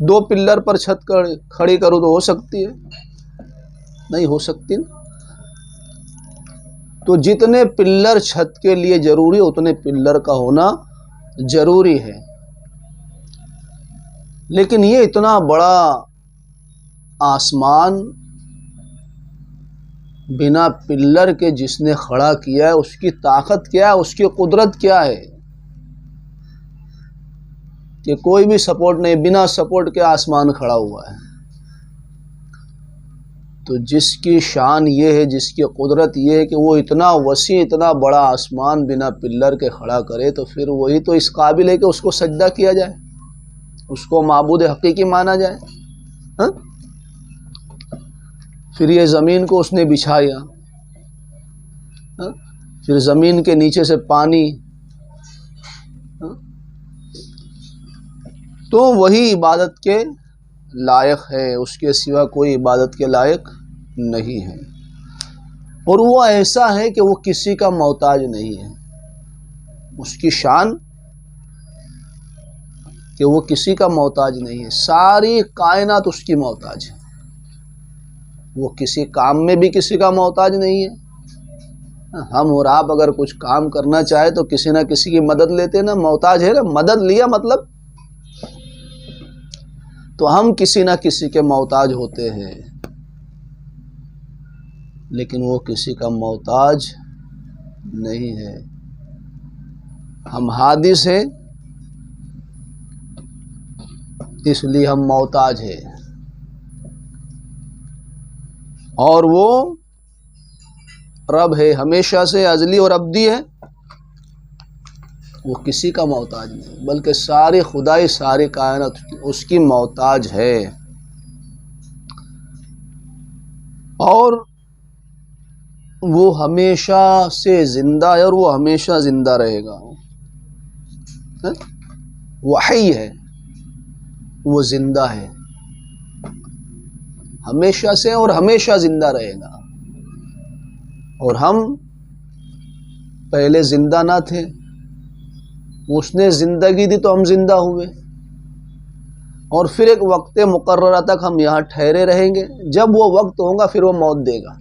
2 pillar پر چھت کھڑی کروں تو ہو سکتی ہے؟ نہیں ہو سکتی۔ تو جتنے پلر چھت کے لیے ضروری اتنے پلر کا ہونا ضروری ہے۔ لیکن یہ اتنا بڑا آسمان بنا پلر کے جس نے کھڑا کیا ہے، اس کی طاقت کیا ہے، اس کی قدرت کیا ہے کہ کوئی بھی سپورٹ نہیں، بنا سپورٹ کے آسمان کھڑا ہوا ہے۔ تو جس کی شان یہ ہے، جس کی قدرت یہ ہے کہ وہ اتنا وسیع، اتنا بڑا آسمان بنا پلر کے کھڑا کرے، تو پھر وہی تو اس قابل ہے کہ اس کو سجدہ کیا جائے، اس کو معبود حقیقی مانا جائے۔ ہاں؟ پھر یہ زمین کو اس نے بچھایا، پھر زمین کے نیچے سے پانی، تو وہی عبادت کے لائق ہے، اس کے سوا کوئی عبادت کے لائق نہیں ہے۔ اور وہ ایسا ہے کہ وہ کسی کا محتاج نہیں ہے۔ اس کی شان کہ وہ کسی کا محتاج نہیں ہے، ساری کائنات اس کی محتاج ہے۔ وہ کسی کام میں بھی کسی کا محتاج نہیں ہے۔ ہم اور آپ اگر کچھ کام کرنا چاہے تو کسی نہ کسی کی مدد لیتے نا، محتاج ہے نا، مدد لیا مطلب تو ہم کسی نہ کسی کے محتاج ہوتے ہیں، لیکن وہ کسی کا محتاج نہیں ہے۔ ہم حادث ہیں اس لیے ہم محتاج ہیں، اور وہ رب ہے، ہمیشہ سے ازلی اور ابدی ہے، وہ کسی کا محتاج نہیں، بلکہ ساری خدائی، ساری کائنات اس کی محتاج ہے۔ اور وہ ہمیشہ سے زندہ ہے، اور وہ ہمیشہ زندہ رہے گا۔ وہ حی ہے، وہ زندہ ہے ہمیشہ سے، اور ہمیشہ زندہ رہے گا۔ اور ہم پہلے زندہ نہ تھے، اس نے زندگی دی تو ہم زندہ ہوئے، اور پھر ایک وقت مقررہ تک ہم یہاں ٹھہرے رہیں گے۔ جب وہ وقت ہوگا پھر وہ موت دے گا،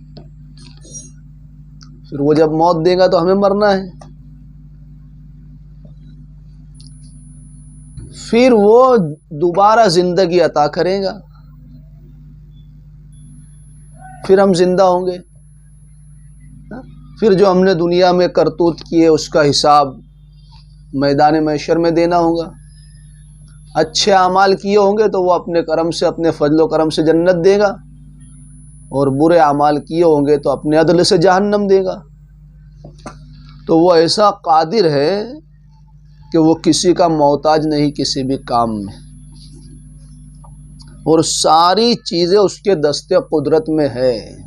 پھر وہ جب موت دے گا تو ہمیں مرنا ہے، پھر وہ دوبارہ زندگی عطا کرے گا، پھر ہم زندہ ہوں گے۔ پھر جو ہم نے دنیا میں کرتوت کیے اس کا حساب میدان محشر میں دینا ہوگا۔ اچھے اعمال کیے ہوں گے تو وہ اپنے کرم سے، اپنے فضل و کرم سے جنت دے گا، اور برے اعمال کیے ہوں گے تو اپنے عدل سے جہنم دے گا۔ تو وہ ایسا قادر ہے کہ وہ کسی کا محتاج نہیں کسی بھی کام میں، اور ساری چیزیں اس کے دست قدرت میں ہے۔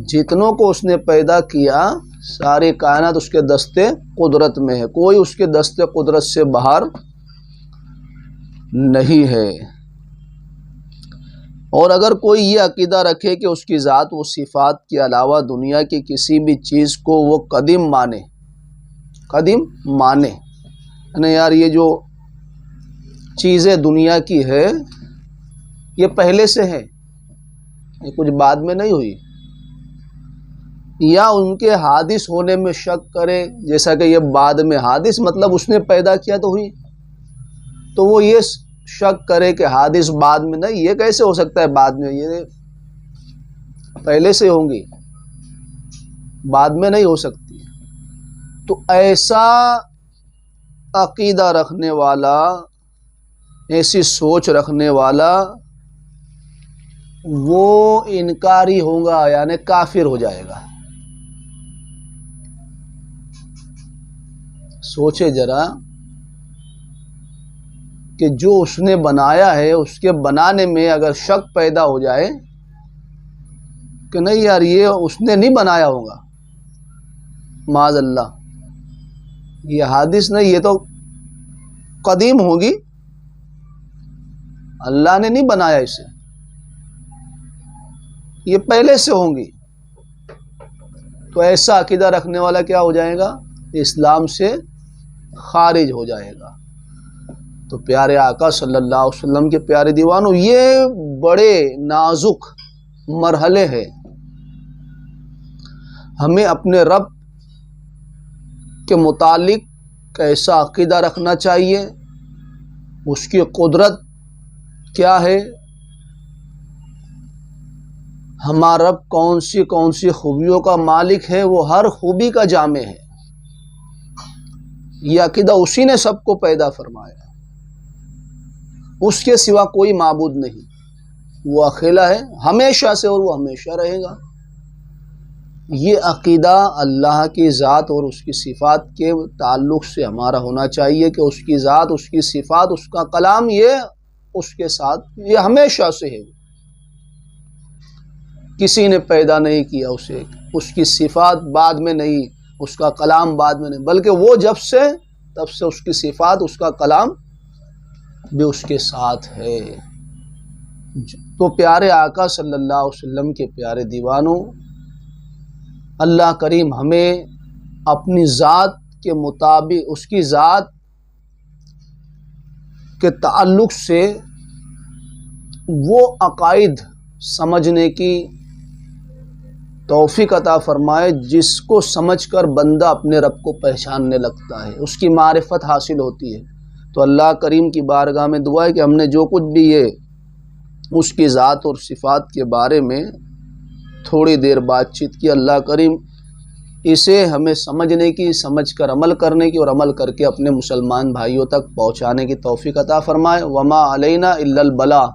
جتنوں کو اس نے پیدا کیا ساری کائنات اس کے دست قدرت میں ہے، کوئی اس کے دست قدرت سے باہر نہیں ہے۔ اور اگر کوئی یہ عقیدہ رکھے کہ اس کی ذات و صفات کے علاوہ دنیا کی کسی بھی چیز کو وہ قدیم مانے، یعنی یار یہ جو چیزیں دنیا کی ہے یہ پہلے سے ہے، یہ کچھ بعد میں نہیں ہوئی، یا ان کے حادث ہونے میں شک کرے، جیسا کہ یہ بعد میں حادث مطلب اس نے پیدا کیا تو ہوئی، تو وہ یہ شک کرے کہ حادث بعد میں، نہیں، یہ کیسے ہو سکتا ہے بعد میں، یہ پہلے سے ہوں گی، بعد میں نہیں ہو سکتی۔ تو ایسا عقیدہ رکھنے والا، ایسی سوچ رکھنے والا، وہ انکاری ہوگا، یعنی کافر ہو جائے گا۔ سوچے ذرا کہ جو اس نے بنایا ہے اس کے بنانے میں اگر شک پیدا ہو جائے کہ نہیں یار یہ اس نے نہیں بنایا ہوگا، معاذ اللہ، یہ حادث نہیں، یہ تو قدیم ہوگی، اللہ نے نہیں بنایا اسے، یہ پہلے سے ہوں گی، تو ایسا عقیدہ رکھنے والا کیا ہو جائے گا؟ اسلام سے خارج ہو جائے گا۔ تو پیارے آقا صلی اللہ علیہ وسلم کے پیارے دیوانوں، یہ بڑے نازک مرحلے ہیں۔ ہمیں اپنے رب کے متعلق کیسا عقیدہ رکھنا چاہیے، اس کی قدرت کیا ہے، ہمارا رب کون سی خوبیوں کا مالک ہے، وہ ہر خوبی کا جامع ہے۔ یہ عقیدہ اسی نے سب کو پیدا فرمایا، اس کے سوا کوئی معبود نہیں، وہ اکیلا ہے ہمیشہ سے اور وہ ہمیشہ رہے گا۔ یہ عقیدہ اللہ کی ذات اور اس کی صفات کے تعلق سے ہمارا ہونا چاہیے کہ اس کی ذات، اس کی صفات، اس کا کلام، یہ اس کے ساتھ یہ ہمیشہ سے ہے۔ کسی نے پیدا نہیں کیا اسے، اس کی صفات بعد میں نہیں، اس کا کلام بعد میں نہیں، بلکہ وہ جب سے تب سے اس کی صفات، اس کا کلام بھی اس کے ساتھ ہے۔ تو پیارے آقا صلی اللہ علیہ وسلم کے پیارے دیوانوں، اللہ کریم ہمیں اپنی ذات کے مطابق، اس کی ذات کے تعلق سے وہ عقائد سمجھنے کی توفیق عطا فرمائے جس کو سمجھ کر بندہ اپنے رب کو پہچاننے لگتا ہے، اس کی معرفت حاصل ہوتی ہے۔ تو اللہ کریم کی بارگاہ میں دعا ہے کہ ہم نے جو کچھ بھی یہ اس کی ذات اور صفات کے بارے میں تھوڑی دیر بات چیت کی، اللہ کریم اسے ہمیں سمجھنے کی، سمجھ کر عمل کرنے کی، اور عمل کر کے اپنے مسلمان بھائیوں تک پہنچانے کی توفیق عطا فرمائے۔ وما علینا الا البلاغ۔